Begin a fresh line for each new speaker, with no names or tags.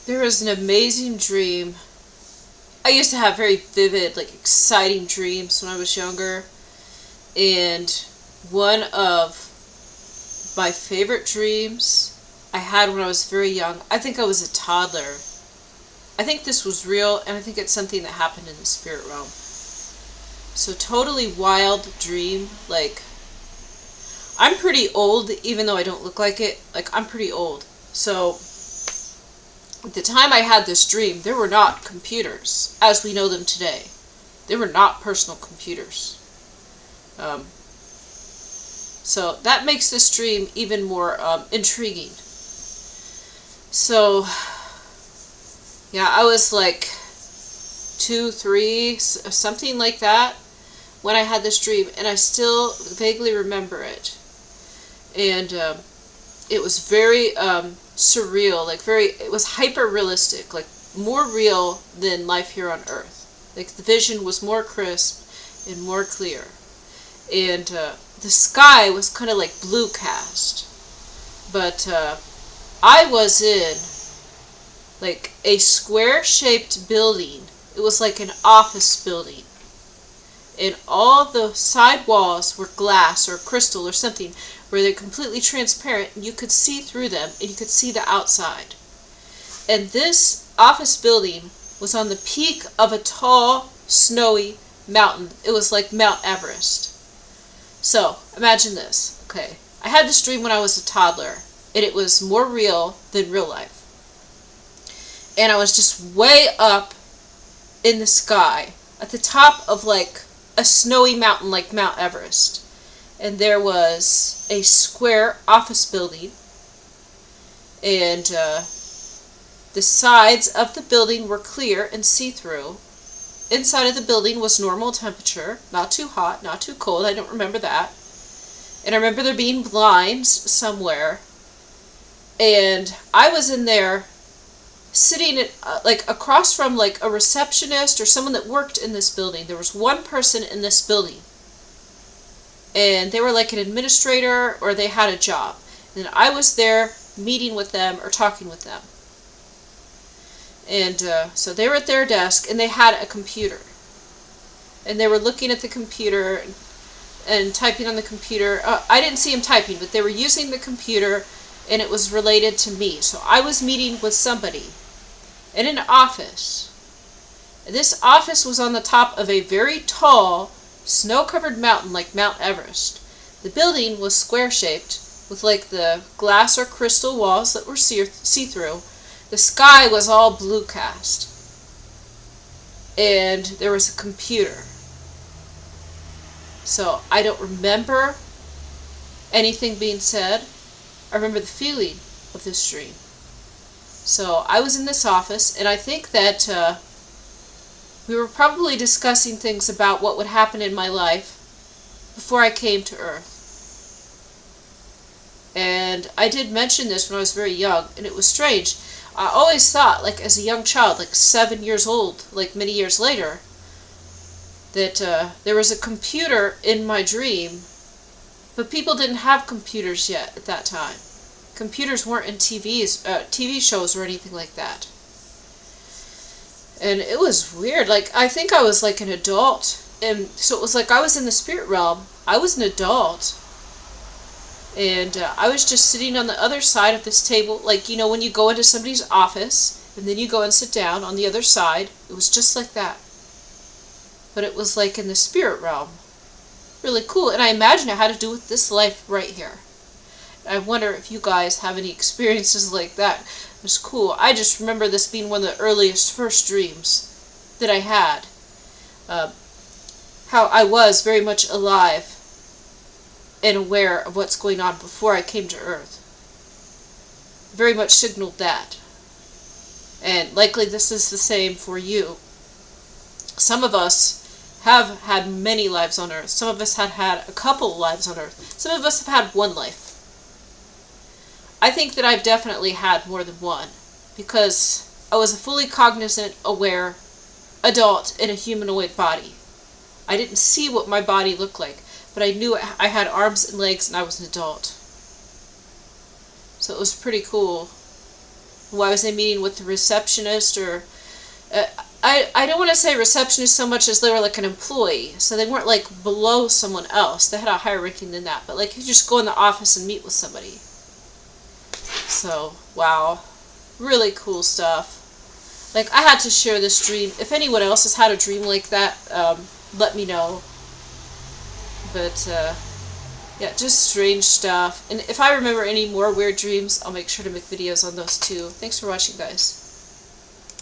There was an amazing dream. I used to have very vivid, like exciting dreams when I was younger. And one of my favorite dreams I had when I was very young, I think I was a toddler. I think this was real, and I think it's something that happened in the spirit realm. So, totally wild dream. Like, I'm pretty old, even though I don't look like it. Like, I'm pretty old. So, at the time I had this dream, there were not computers as we know them today. There were not personal computers. Um, so that makes this dream even more intriguing. So, yeah, I was like 2, 3, something like that when I had this dream, and I still vaguely remember it. And it was very surreal, like it was hyper realistic, like more real than life here on Earth. Like the vision was more crisp and more clear, and the sky was kind of like blue cast, but I was in like a square shaped building. It was like an office building, and all the side walls were glass or crystal or something where they're completely transparent and you could see through them and you could see the outside. And this office building was on the peak of a tall, snowy mountain. It was like Mount Everest. So, imagine this. Okay, I had this dream when I was a toddler, and it was more real than real life. And I was just way up in the sky, at the top of like a snowy mountain like Mount Everest. And there was a square office building, and the sides of the building were clear and see-through. Inside of the building was normal temperature, not too hot, not too cold. I don't remember that. And I remember there being blinds somewhere. And I was in there sitting like across from like a receptionist or someone that worked in this building. There was one person in this building. And they were like an administrator or they had a job. And I was there meeting with them or talking with them. And so they were at their desk and they had a computer. And they were looking at the computer and typing on the computer. I didn't see them typing, but they were using the computer and it was related to me. So I was meeting with somebody in an office. And this office was on the top of a very tall, snow-covered mountain like Mount Everest. The building was square-shaped with like the glass or crystal walls that were see-through. The sky was all blue cast. And there was a computer. So I don't remember anything being said. I remember the feeling of this dream. So I was in this office, and I think that we were probably discussing things about what would happen in my life before I came to Earth. And I did mention this when I was very young, and it was strange. I always thought, like as a young child, like 7 years old, like many years later, that there was a computer in my dream, but people didn't have computers yet at that time. Computers weren't in TV shows or anything like that. And it was weird. Like, I think I was like an adult, and so it was like I was in the spirit realm. I was an adult. And I was just sitting on the other side of this table. Like, you know, when you go into somebody's office, and then you go and sit down on the other side. It was just like that. But it was like in the spirit realm. Really cool. And I imagine it had to do with this life right here. I wonder if you guys have any experiences like that. It was cool. I just remember this being one of the earliest first dreams that I had. How I was very much alive and aware of what's going on before I came to Earth. Very much signaled that. And likely this is the same for you. Some of us have had many lives on Earth. Some of us have had a couple lives on Earth. Some of us have had one life. I think that I've definitely had more than one, because I was a fully cognizant, aware adult in a humanoid body. I didn't see what my body looked like, but I knew I had arms and legs and I was an adult. So it was pretty cool. Why was I meeting with the receptionist? Or I don't want to say receptionist so much as they were like an employee, so they weren't like below someone else. They had a higher ranking than that, but like you just go in the office and meet with somebody. So wow, really cool stuff. Like, I had to share this dream. If anyone else has had a dream like that, let me know. But yeah, just strange stuff. And if I remember any more weird dreams, I'll make sure to make videos on those too. Thanks for watching, guys.